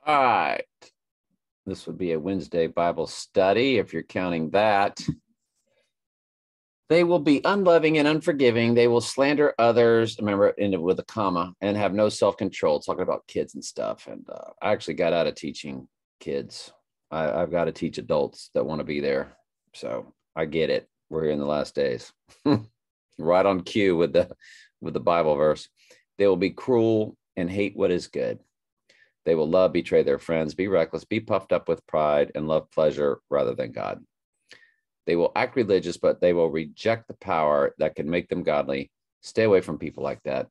All right. This would be a Wednesday Bible study, if you're counting that. They will be unloving and unforgiving. They will slander others, remember, with a comma, and have no self-control, talking about kids and stuff. And I actually got out of teaching kids. I've got to teach adults that want to be there. So I get it. We're here in the last days. Right on cue with the Bible verse. They will be cruel and hate what is good. They will love, betray their friends, be reckless, be puffed up with pride, and love pleasure rather than God. They will act religious, but they will reject the power that can make them godly. Stay away from people like that.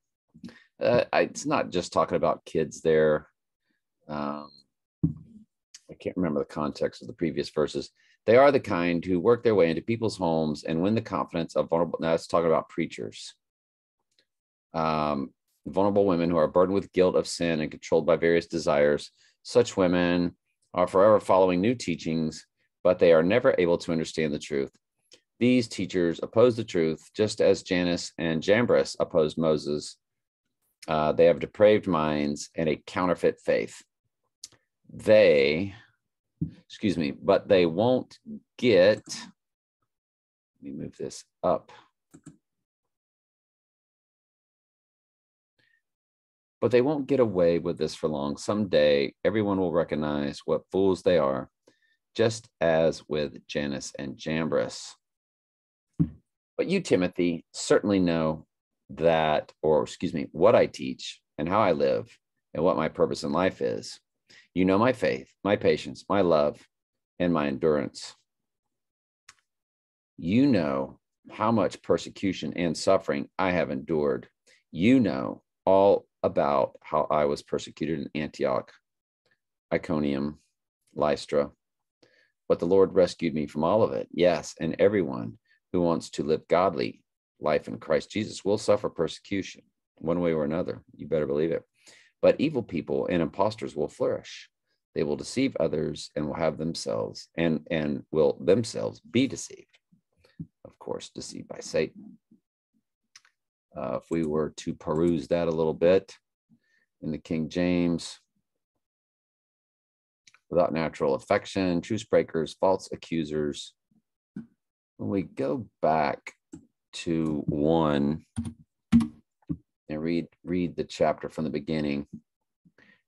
It's not just talking about kids there. I can't remember the context of the previous verses. They are the kind who work their way into people's homes and win the confidence of vulnerable. Now, it's talking about preachers. Vulnerable women who are burdened with guilt of sin and controlled by various desires. Such women are forever following new teachings, but they are never able to understand the truth. These teachers oppose the truth, just as Jannes and Jambres opposed Moses. They have depraved minds and a counterfeit faith. But they won't get, let me move this up. But they won't get away with this for long. Someday, everyone will recognize what fools they are, just as with Jannes and Jambres. But you, Timothy, certainly know that, what I teach and how I live and what my purpose in life is. You know my faith, my patience, my love, and my endurance. You know how much persecution and suffering I have endured. You know all about how I was persecuted in Antioch, Iconium, Lystra. But the Lord rescued me from all of it. Yes, and everyone who wants to live godly life in Christ Jesus will suffer persecution one way or another. You better believe it. But evil people and impostors will flourish. They will deceive others and will have themselves and will themselves be deceived. Of course, deceived by Satan. If we were to peruse that a little bit in the King James, without natural affection, truce breakers, false accusers. When we go back to 1 and read the chapter from the beginning.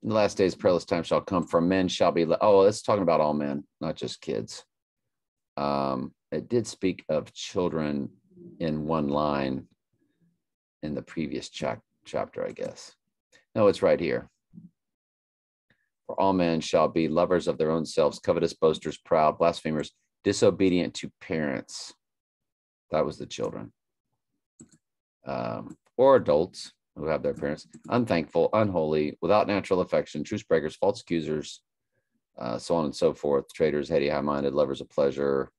In the last days, perilous times shall come, for men shall be, it's talking about all men, not just kids. It did speak of children in one line in the previous chapter, I guess. No, it's right here. For all men shall be lovers of their own selves, covetous, boasters, proud, blasphemers, disobedient to parents. That was the children. Or adults who have their parents. Unthankful, unholy, without natural affection, truce breakers, false accusers, so on and so forth. Traitors, heady, high-minded, lovers of pleasure.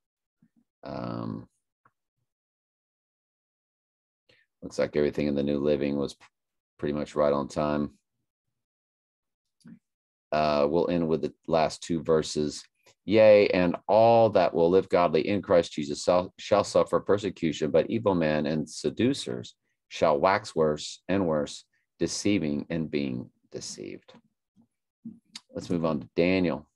Looks like everything in the New Living was pretty much right on time. We'll end with the last two verses. Yea, and all that will live godly in Christ Jesus shall suffer persecution, but evil men and seducers shall wax worse and worse, deceiving and being deceived. Let's move on to Daniel.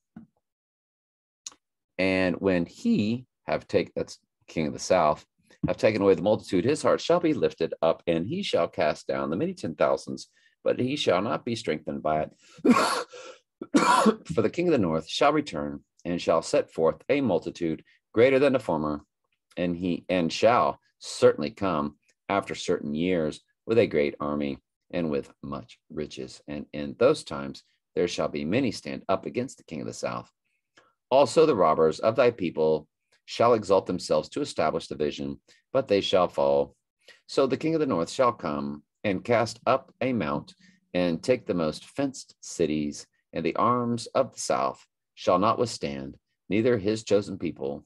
And when he have taken, that's king of the south, have taken away the multitude, his heart shall be lifted up, and he shall cast down the many 10,000s, but he shall not be strengthened by it. For the king of the north shall return and shall set forth a multitude greater than the former, and shall certainly come after certain years with a great army and with much riches. And in those times there shall be many stand up against the king of the south. Also the robbers of thy people shall exalt themselves to establish the vision, but they shall fall. So the king of the north shall come and cast up a mount and take the most fenced cities, and the arms of the south shall not withstand, neither his chosen people,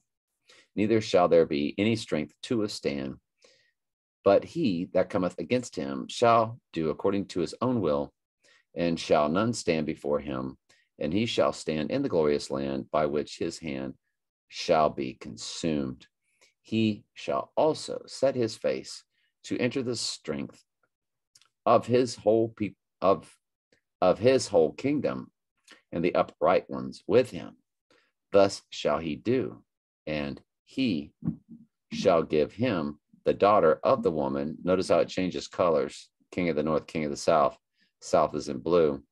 neither shall there be any strength to withstand. But he that cometh against him shall do according to his own will, and shall none stand before him, and he shall stand in the glorious land by which his hand shall be consumed. He shall also set his face to enter the strength of his whole of his whole kingdom, and the upright ones with him. Thus shall he do, and he shall give him the daughter of the woman. Notice how it changes colors. King of the north, king of the south. South is in blue.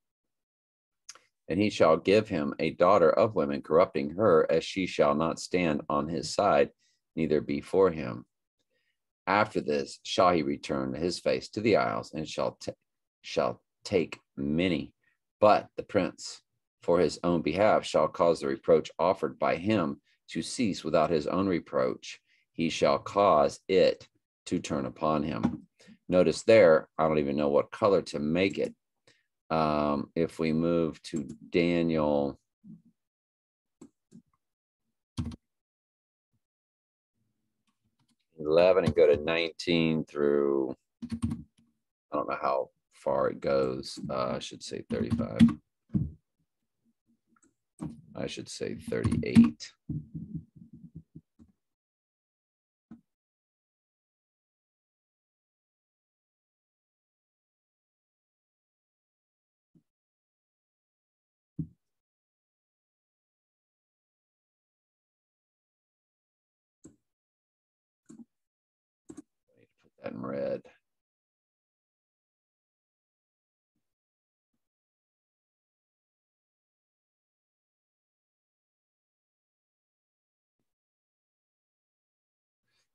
And he shall give him a daughter of women, corrupting her, as she shall not stand on his side, neither be for him. After this shall he return his face to the isles, and shall take many. But the prince, for his own behalf, shall cause the reproach offered by him to cease without his own reproach. He shall cause it to turn upon him. Notice there, I don't even know what color to make it. If we move to Daniel 11 and go to 19 through, I don't know how far it goes. I should say 35. I should say 38. Put that in red.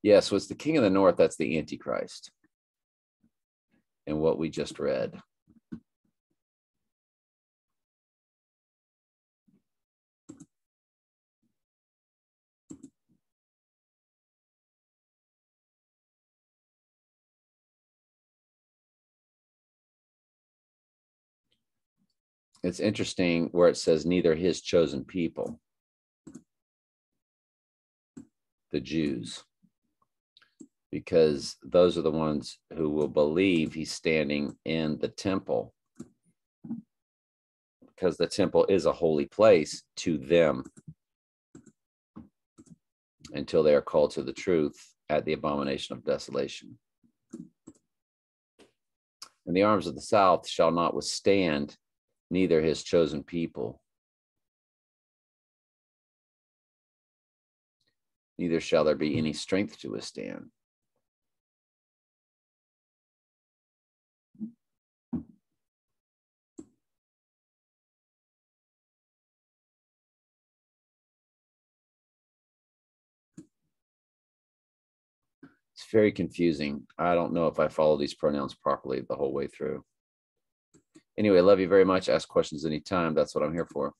Yes, so it's the king of the north. That's the Antichrist. And what we just read. It's interesting where it says neither his chosen people, the Jews, because those are the ones who will believe he's standing in the temple, because the temple is a holy place to them until they are called to the truth at the abomination of desolation. And the arms of the south shall not withstand, neither his chosen people, neither shall there be any strength to withstand. It's very confusing. I don't know if I follow these pronouns properly the whole way through. Anyway, love you very much. Ask questions anytime. That's what I'm here for.